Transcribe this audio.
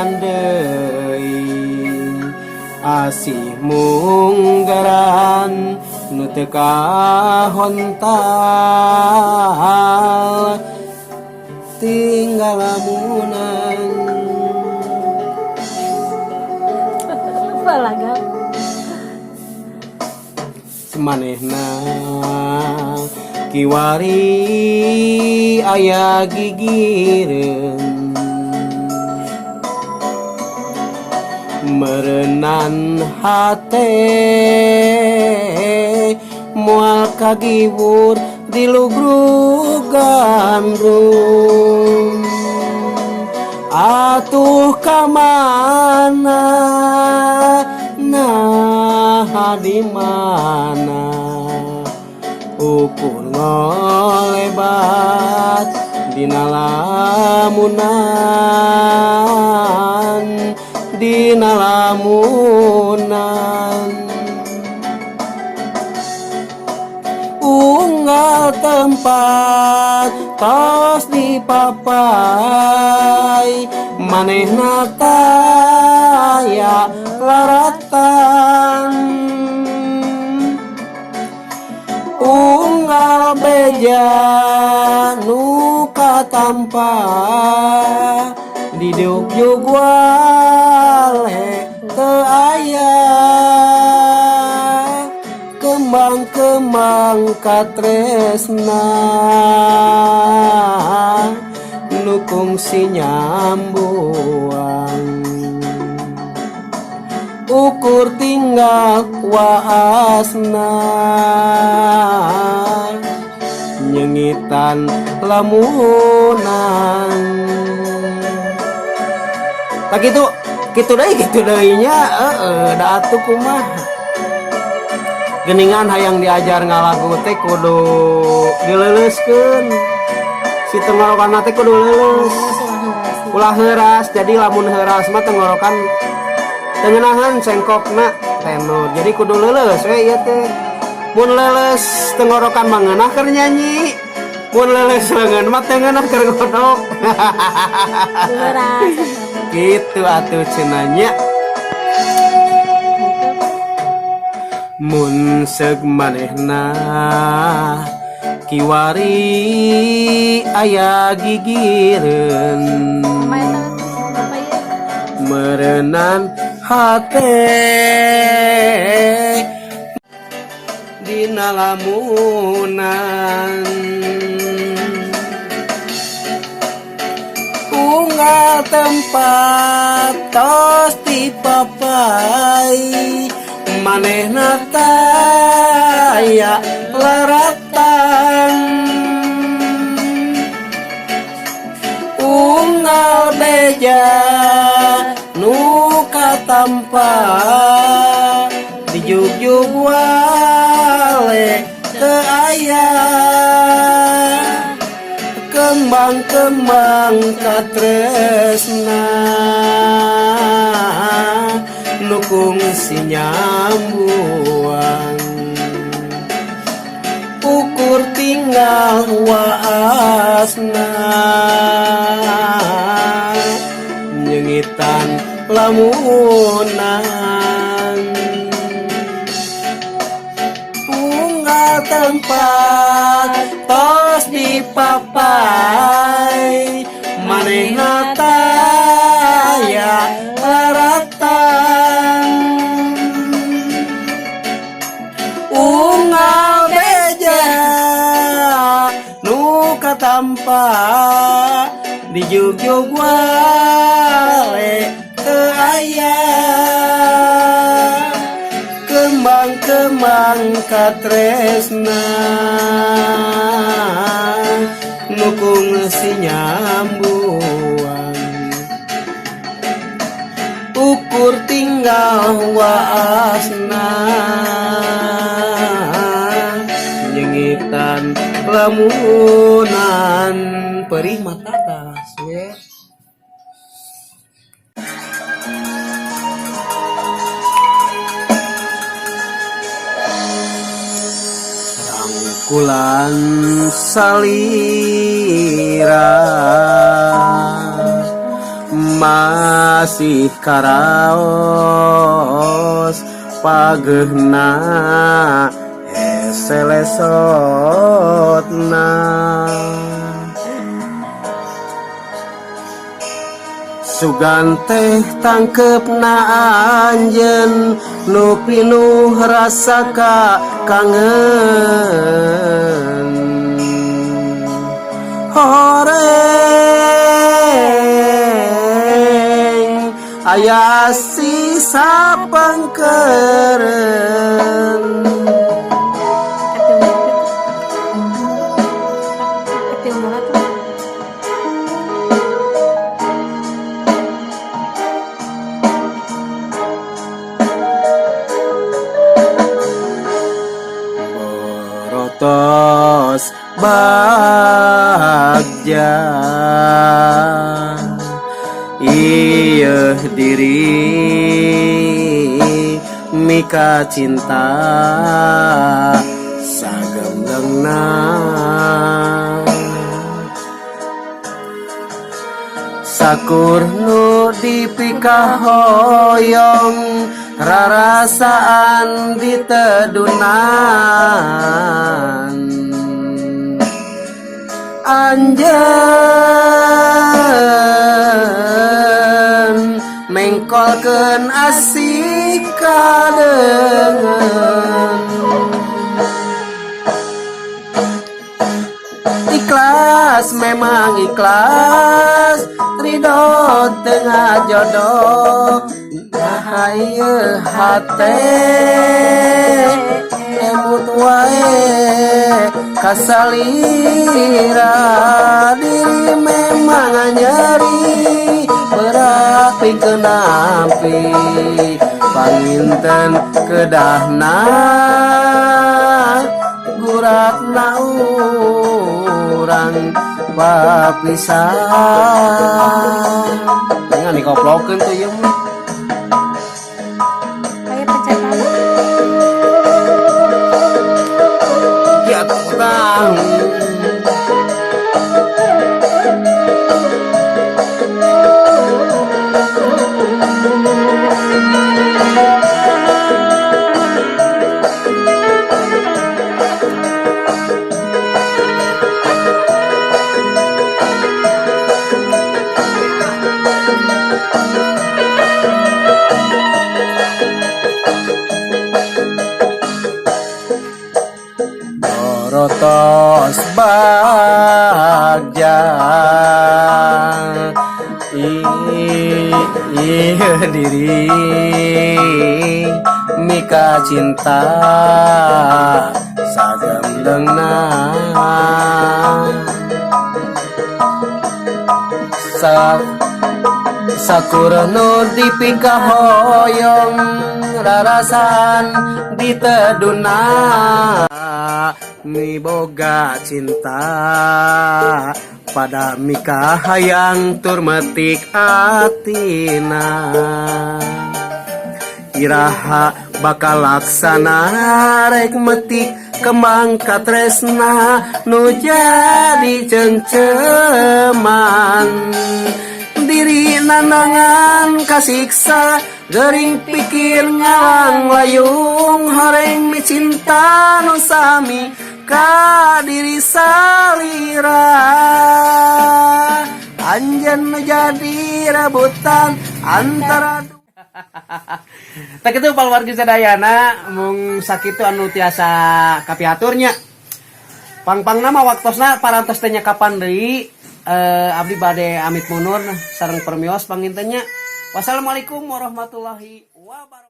deui asih munggaran nu teu kahontal tinggal lamunan Balaga semanehna kiwari aya gigireun merenan hate moal kagiwur di lugrug gandrung atuh kamana nah di mana ukur ngolebat dina lamunan unggal tempat tos dipapai manehna taya laratan unggal beja nu katampa didiuk-diuk wale teu aya kembang-kembang katresna nu kungsi nyambuang ukur tinggal waasna nyengitan lamunan tak gitu deui nya da atuh kumaha geningan hayang diajar ngalagu teh kudu dileuleuskeun si tenggorokan teh kudu leuleus ulah heuras jadi lamun heuras mah tenggorokan tengenahan sengkokna tenor jadi kudu leuleus we ieu teh mun leuleus tenggorokan mah ngeunah keur nyanyi mun leuleus leungeun mah teu ngeunah keur godog gitu atuh cenanya mun seug manehna kiwari aya gigireun merenan hate dina lamunan unggal tempat tos dipapai manehna taya laratan unggal beja nu katampa dijuk-juk wale teu aya kembang-kembang katresna nu kungsi nyambuang ukur tinggal waasna nyengitan lamunan unggal tempat tos dipapai manehna taya laratan unggal beja nu katampa dijuk-juk wale teu aya kembang-kembang katresna nu kungsi nyambuang ukur tinggal waasna nyengitan lamunan perih mata tas we rangkulan salira masih karaos pagehna heselesotna sugan teh tangkepna anjeun nu pinuh rasa kangen horeng aya sisa pangkeren borotos bagja ieuh diri mika cinta sagemlengna sakur nu dipikahoyong rarasaan ditedunan anjeun mengkolkeun asik kadengen ikhlas memang ikhlas ridho tengah jodoh haye hate emut wae kasalira diri memang nyeri berat pikeun api panginten kedahna guratna urang papisah dengan dikoplokeun tuh ieu mah aya pencetan ya tang borotos bagja ieuh diri mika cinta sagemlengna sakur nu dipikahoyong rarasan diteduna mi boga cinta pada mika hayang tur metik atina iraha bakal laksana rek metik kembang katresna nu jadi cengceman diri nanangan kasiksa gering pikir ngalang layung horeng mi cinta nu sami ka diri salira anjeun jadi rebutan antara tak itu paluargi sadayana mung sakitu anu tiasa kapiaturnya pang-pang nama waktosna parantos teh kapan deui abdi bade amit munur sareng permios pangintennya. Wassalamualaikum warahmatullahi wabarakatuh.